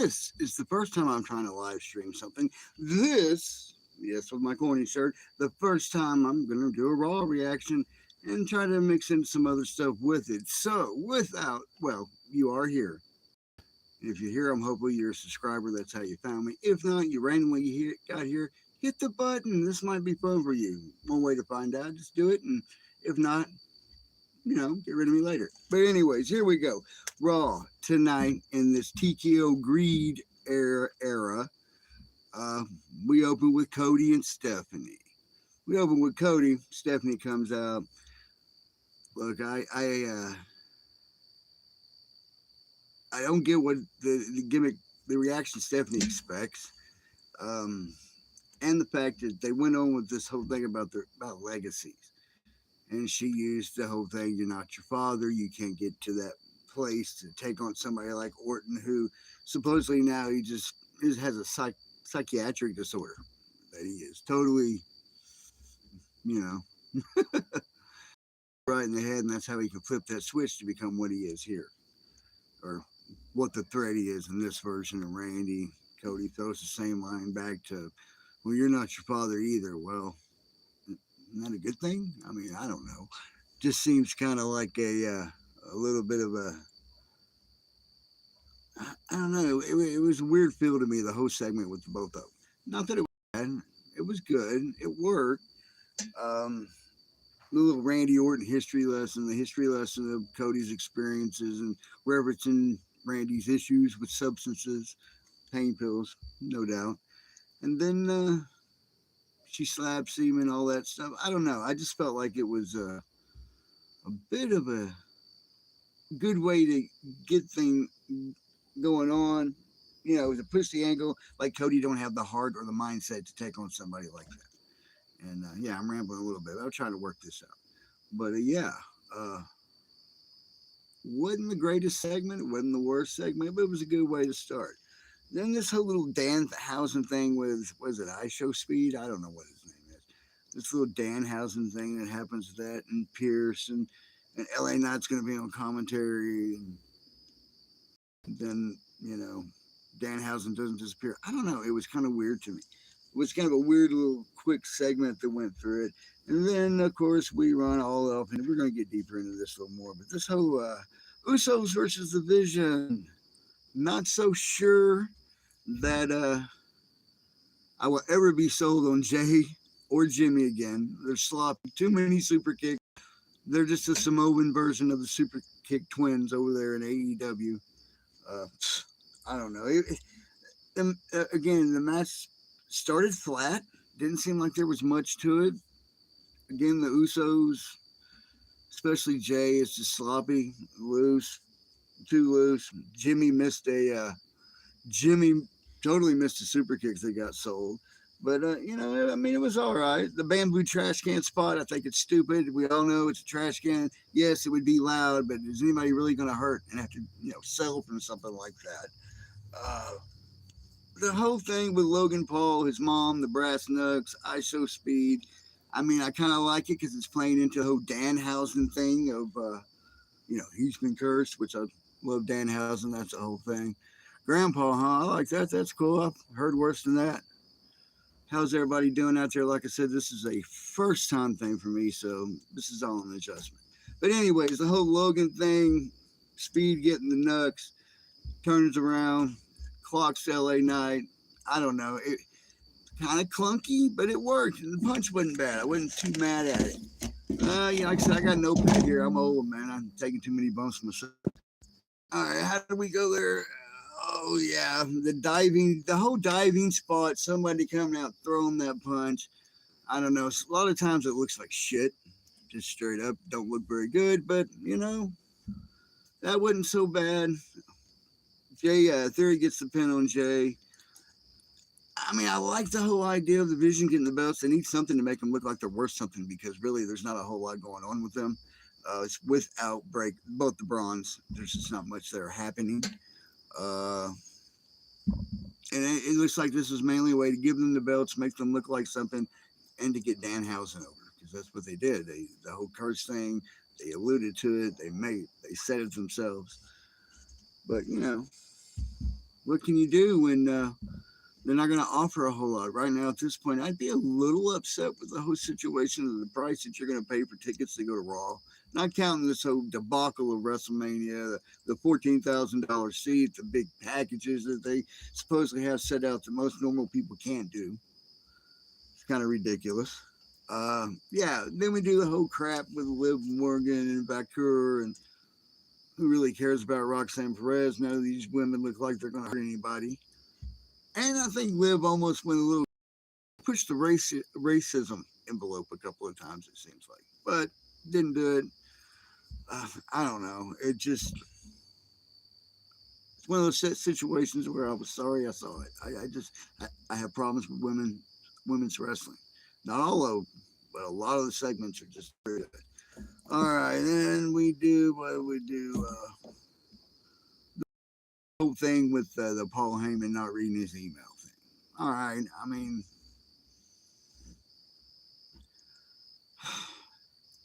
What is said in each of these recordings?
this is the first time I'm trying to live stream something. This, yes, with my corny shirt, the first time I'm going to do a Raw reaction and try to mix in some other stuff with it. So, you are here. If you're here, I'm hopefully you're a subscriber. That's how you found me. If not, you randomly got here, hit the button. This might be fun for you. One way to find out, just do it. And if not, get rid of me later. But anyways, here we go. Raw tonight in this TKO Greed era. Uh, we open with Cody and Stephanie. We open with Cody. Stephanie comes out. Look, I don't get what the gimmick, the reaction Stephanie expects, um, and the fact that they went on with this whole thing about legacies, and she used the whole thing. You're not your father. You can't get to that place to take on somebody like Orton, who supposedly now has a psychiatric disorder that he is totally, you know, right in the head, and that's how he can flip that switch to become what he is here, or what the threat he is in this version of Randy. Cody throws the same line back to, well, you're not your father either. Well, isn't that a good thing? I mean, I don't know. Just seems kind of like a little bit of a, I don't know. It was a weird feel to me, the whole segment with the both of them. Not that it was bad. It was good. It worked. Um, the little Randy Orton history lesson, the history lesson of Cody's experiences and referencing Randy's issues with substances, pain pills, no doubt. And then she slaps him and all that stuff. I don't know. I just felt like it was a bit of a good way to get things going on. It was a push the angle, like Cody don't have the heart or the mindset to take on somebody like that. And yeah, I'm rambling a little bit. I'll try to work this out. But yeah, uh, wasn't the greatest segment, wasn't the worst segment, but it was a good way to start. Then this whole little Danhausen thing with, was it ISO Speed? I don't know what his name is. This little Danhausen thing that happens with that, and Pierce, and LA Knight's going to be on commentary, and then, Danhausen doesn't disappear. I don't know. It was kind of weird to me. It was kind of a weird little quick segment that went through it. And then, of course, we run all up, and we're going to get deeper into this a little more. But this whole Usos versus the Vision, not so sure that I will ever be sold on Jay or Jimmy again. They're sloppy. Too many super kicks. They're just a Samoan version of the super kick twins over there in AEW. Uh, I don't know. Again, the match started flat. Didn't seem like there was much to it. Again, the Usos, especially Jay, is just sloppy, loose, too loose. Jimmy totally missed the super kicks that got sold. But, I mean, it was all right. The bamboo trash can spot, I think it's stupid. We all know it's a trash can. Yes, it would be loud, but is anybody really going to hurt and have to, sell from something like that? Uh, the whole thing with Logan Paul, his mom, the brass knucks, ISO Speed. I mean, I kind of like it because it's playing into the whole Danhausen thing of, he's been cursed, which I love Danhausen. That's the whole thing. Grandpa, huh? I like that. That's cool. I've heard worse than that. How's everybody doing out there? Like I said, this is a first time thing for me, so this is all an adjustment. But anyways, the whole Logan thing, Speed getting the knucks, turns around, clocks LA Knight. I don't know. It kind of clunky, but it worked. The punch wasn't bad. I wasn't too mad at it. Like I said, I got no pay here. I'm old, man. I'm taking too many bumps myself. All right, how did we go there? Oh yeah, the whole diving spot. Somebody coming out throwing that punch. I don't know. A lot of times it looks like shit, just straight up. Don't look very good, but that wasn't so bad. Jay Theory gets the pin on Jay. I mean, I like the whole idea of the Vision getting the belts. They need something to make them look like they're worth something because really there's not a whole lot going on with them. It's without break, both the bronze. There's just not much there happening. Uh, and it looks like this is mainly a way to give them the belts, make them look like something, and to get Danhausen over because that's what they did. The whole curse thing, they alluded to it. They said it themselves. But what can you do when they're not going to offer a whole lot right now? At this point, I'd be a little upset with the whole situation of the price that you're going to pay for tickets to go to Raw. Not counting this whole debacle of WrestleMania, the $14,000 seat, the big packages that they supposedly have set out that most normal people can't do. It's kind of ridiculous. Yeah, then we do the whole crap with Liv Morgan and Vancouver, and who really cares about Roxanne Perez? None of these women look like they're going to hurt anybody. And I think Liv almost went a little, pushed the racism envelope a couple of times, it seems like, but didn't do it. I don't know. It's one of those situations where I was sorry I saw it. I have problems with women's wrestling. Not all of them, but a lot of the segments are just very good. All right, and we do what do we do? The whole thing with the Paul Heyman not reading his email thing. All right, I mean,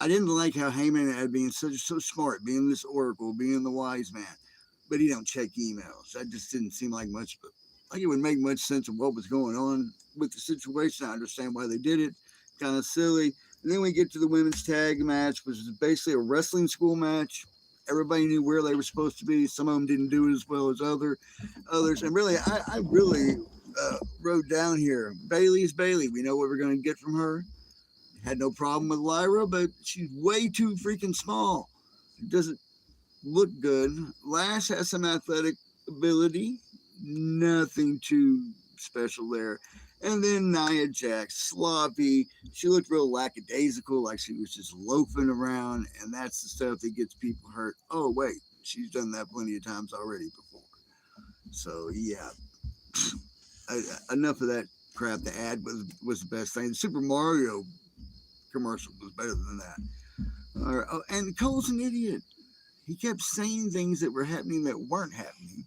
I didn't like how Heyman had been so smart, being this oracle, being the wise man, but he don't check emails. That just didn't seem like much, but like it would make much sense of what was going on with the situation. I understand why they did it. Kind of silly. And then we get to the women's tag match, which is basically a wrestling school match. Everybody knew where they were supposed to be. Some of them didn't do it as well as others. And really, I really wrote down here, Bailey's Bailey. We know what we're going to get from her. Had no problem with Lyra, but she's way too freaking small. It doesn't look good. Lash has some athletic ability. Nothing too special there. And then Nia Jax, sloppy. She looked real lackadaisical, like she was just loafing around, and that's the stuff that gets people hurt. Oh, wait, she's done that plenty of times already before. So, yeah, enough of that crap. The ad was the best thing. The Super Mario commercial was better than that. Oh, and Cole's an idiot. He kept saying things that were happening that weren't happening.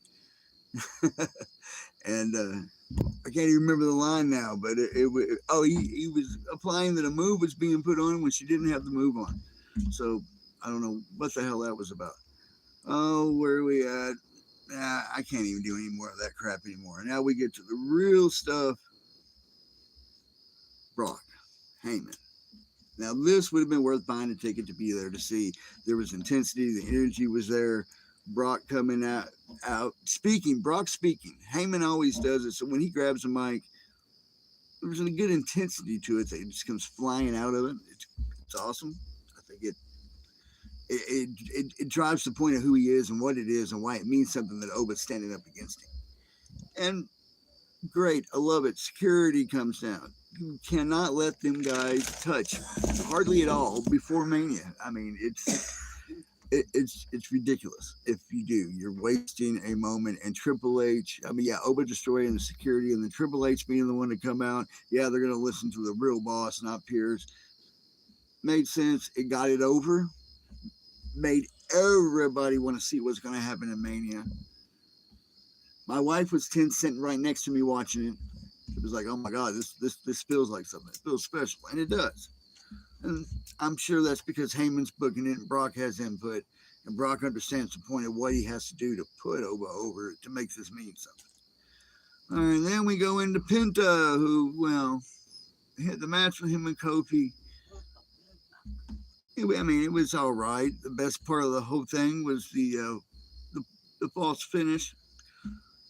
And I can't even remember the line now, but he was applying that a move was being put on when she didn't have the move on. So I don't know what the hell that was about. Oh, where are we at? I can't even do any more of that crap anymore. Now we get to the real stuff. Brock, Heyman. Now this would have been worth buying a ticket to be there to see. There was intensity, the energy was there. Brock coming out speaking, Brock speaking. Heyman always does it. So when he grabs a mic, there's a good intensity to it that just comes flying out of it. It's awesome. I think it drives the point of who he is and what it is and why it means something that Oba's standing up against him. And great, I love it. Security comes down. You cannot let them guys touch hardly at all before Mania. I mean, it's ridiculous. If you do, you're wasting a moment. And Triple H, I mean, yeah, Oba destroying the security and the Triple H being the one to come out. Yeah, they're going to listen to the real boss, not Pierce. Made sense. It got it over. Made everybody want to see what's going to happen in Mania. My wife was sitting right next to me watching it. It was like, oh my God, this feels like something. It feels special, and it does. And I'm sure that's because Heyman's booking it and Brock has input, and Brock understands the point of what he has to do to put Oba over to make this mean something. All right, then we go into Penta, who, well, hit the match with him and Kofi. I mean, it was all right. The best part of the whole thing was the false finish,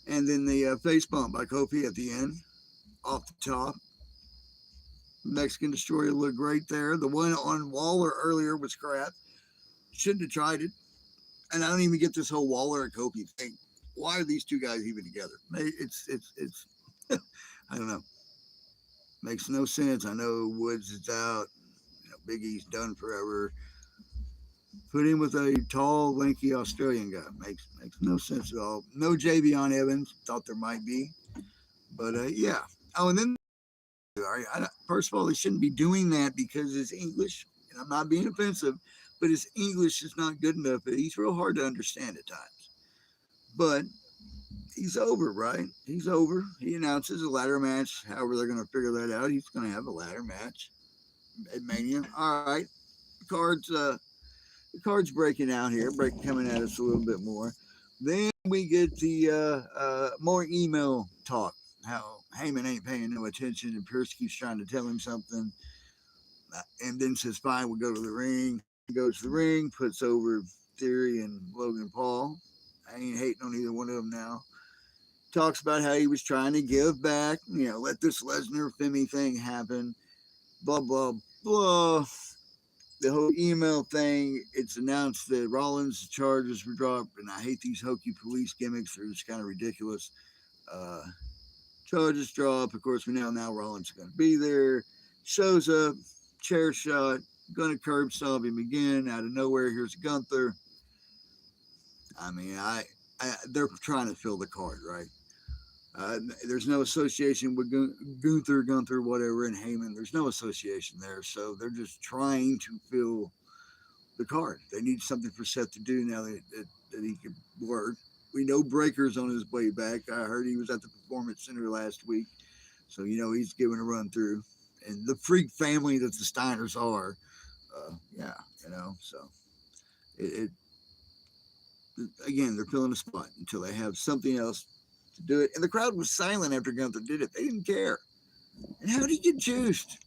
and then the face bump by Kofi at the end, off the top. Mexican Destroyer looked great there. The one on Waller earlier was crap. Shouldn't have tried it. And I don't even get this whole Waller and Kofi thing. Why are these two guys even together? It's I don't know. Makes no sense. I know Woods is out. Big E's done forever. Put him with a tall, lanky Australian guy. Makes no sense at all. No Javion Evans. Thought there might be. But, yeah. Oh, and then first of all, they shouldn't be doing that because his English, and I'm not being offensive, but his English is not good enough. He's real hard to understand at times. But he's over, right? He's over. He announces a ladder match. However they're going to figure that out, he's going to have a ladder match at Mania. All right. The card's breaking out here, coming at us a little bit more. Then we get the more email talk. How Heyman ain't paying no attention, and Pierce keeps trying to tell him something, and then says, "Fine, we'll go to the ring." Heyman goes to the ring, puts over Theory and Logan Paul. I ain't hating on either one of them now. Talks about how he was trying to give back, let this Lesnar Femi thing happen, blah, blah, blah. The whole email thing, it's announced that Rollins' charges were dropped, and I hate these hokey police gimmicks. They're just kind of ridiculous. Uh, Charges drop. Of course, we now Rollins is going to be there. Shows up, chair shot, going to curb stomp him again out of nowhere. Here's Gunther. I mean, they're trying to fill the card, right? There's no association with Gunther, whatever, and Heyman. There's no association there, so they're just trying to fill the card. They need something for Seth to do now that he can work. We know Breaker's on his way back. I heard he was at the Performance Center last week, so he's giving a run through. And the freak family that the Steiners are, yeah, so it again, they're filling a spot until they have something else to do it. And the crowd was silent after Gunther did it. They didn't care. And how did he get juiced?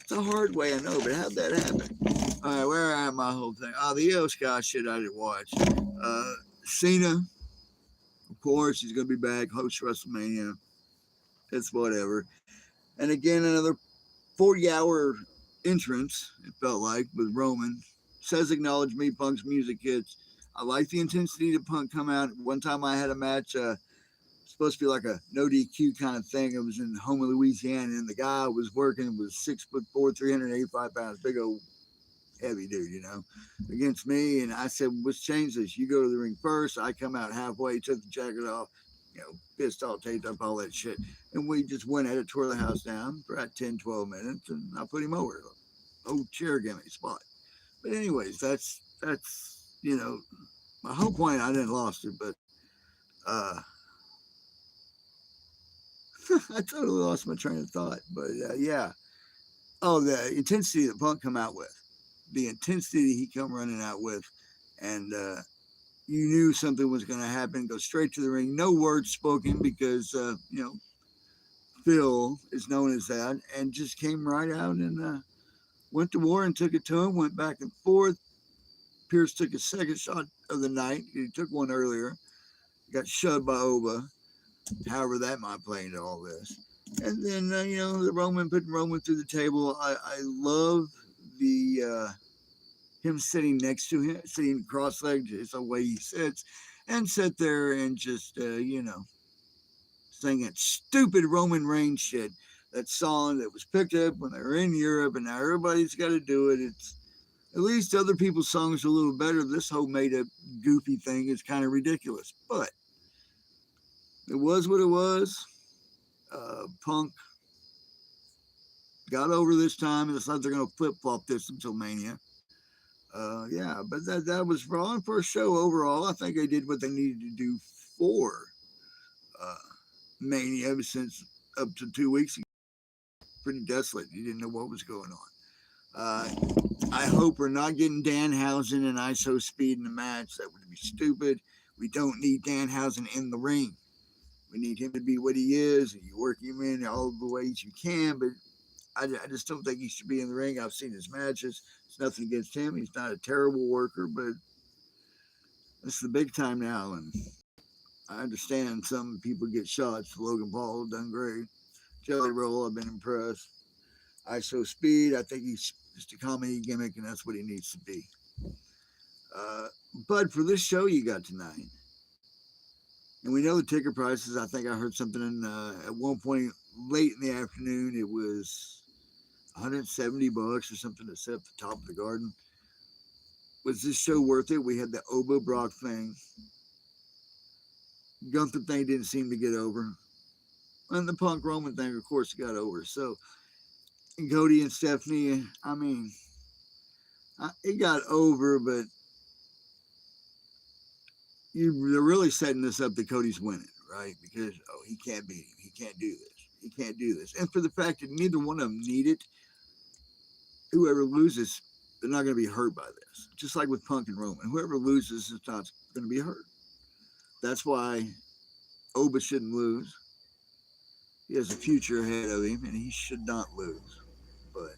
It's a hard way, I know, but how'd that happen? All right, where am I? My whole thing. Oh, the Io Sky shit I didn't watch. Cena, of course, he's going to be back, host WrestleMania. It's whatever. And again, another 40-hour entrance, it felt like, with Roman. Says acknowledge me, Punk's music hits. I like the intensity that Punk come out. One time I had a match, supposed to be like a no DQ kind of thing. It was in Houma, Louisiana, and the guy was working was 6'4", 385 pounds, big old heavy dude, against me. And I said, let's change this. You go to the ring first. I come out halfway, took the jacket off, pissed off, taped up, all that shit. And we just went at it, tore the house down for about 10, 12 minutes, and I put him over. Old chair gimmick spot. But anyways, that's my whole point. I didn't lost it, but I totally lost my train of thought. But yeah. Oh, the intensity that Punk come out with, the intensity he come running out with, and you knew something was going to happen. Go straight to the ring, no words spoken because Phil is known as that, and just came right out and went to war and took it to him. Went back and forth. Pierce took his second shot of the night. He took one earlier. Got shoved by Oba. However, that might play into all this. And then, the Roman putting Roman through the table. I love the him sitting next to him, sitting cross-legged. It's the way he sits, and sit there and just, singing stupid Roman Reigns shit. That song that was picked up when they were in Europe, and now everybody's got to do it. It's at least other people's songs are a little better. This whole made-up goofy thing is kind of ridiculous, but it was what it was. Punk got over this time, and it's like they're going to flip-flop this until Mania. Yeah, but that was wrong for a show overall. I think they did what they needed to do for Mania since up to 2 weeks ago. Pretty desolate. You didn't know what was going on. I hope we're not getting Danhausen and ISO Speed in the match. That would be stupid. We don't need Danhausen in the ring. We need him to be what he is, and you work him in all the ways you can, but I just don't think he should be in the ring. I've seen his matches. It's nothing against him. He's not a terrible worker, but it's the big time now, and I understand some people get shots. Logan Paul done great. Jelly Roll, I've been impressed. ISO Speed, I think he's just a comedy gimmick, and that's what he needs to be. But for this show you got tonight, and we know the ticket prices. I think I heard something at one point late in the afternoon. It was $170 or something to set up the top of the Garden. Was this show worth it? We had the Oba Brock thing. Gunther thing didn't seem to get over. And the Punk Roman thing, of course, got over. So, and Cody and Stephanie, I mean, it got over, but they're really setting this up that Cody's winning, right? Because, he can't beat him. He can't do this. He can't do this. And for the fact that neither one of them need it, whoever loses, they're not going to be hurt by this. Just like with Punk and Roman. Whoever loses is not going to be hurt. That's why Oba shouldn't lose. He has a future ahead of him, and he should not lose. But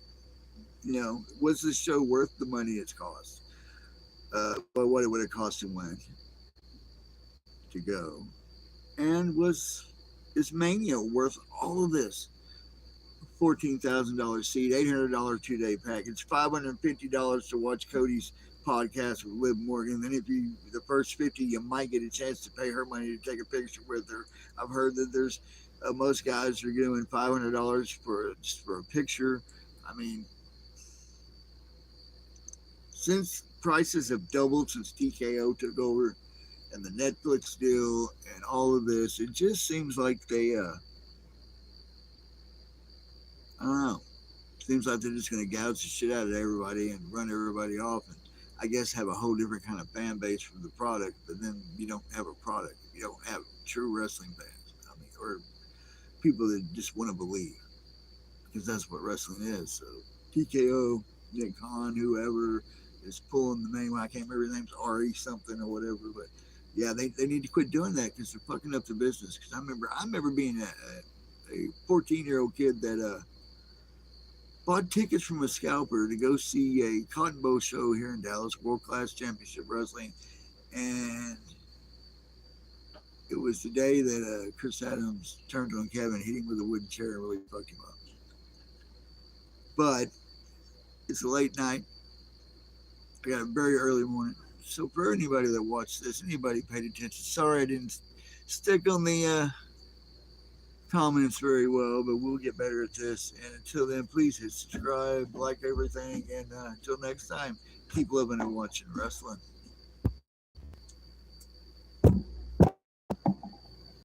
was this show worth the money it's cost? Well, what it would have cost him when to go, and is Mania worth all of this? $14,000 seat, $800 2-day package, $550 to watch Cody's podcast with Liv Morgan. Then if you the first 50, you might get a chance to pay her money to take a picture with her. I've heard that there's most guys are doing $500 for a picture. I mean, since prices have doubled since TKO took over and the Netflix deal and all of this, it just seems like they I don't know. Seems like they're just going to gouge the shit out of everybody and run everybody off, and I guess have a whole different kind of fan base for the product. But then you don't have a product. You don't have true wrestling fans. I mean, or people that just want to believe, because that's what wrestling is. So TKO, Nick Khan, whoever is pulling the name. I can't remember his name's Ari something or whatever, but yeah, they need to quit doing that because they're fucking up the business. Because I remember being a 14-year-old kid that bought tickets from a scalper to go see a Cotton Bowl show here in Dallas, World Class Championship Wrestling, and it was the day that Chris Adams turned on Kevin, hit him with a wooden chair, and really fucked him up. But it's a late night. I got a very early morning. So for anybody that watched this, anybody paid attention, sorry I didn't stick on the comments very well, but we'll get better at this. And until then, please hit subscribe, like everything, and until next time, keep living and watching wrestling.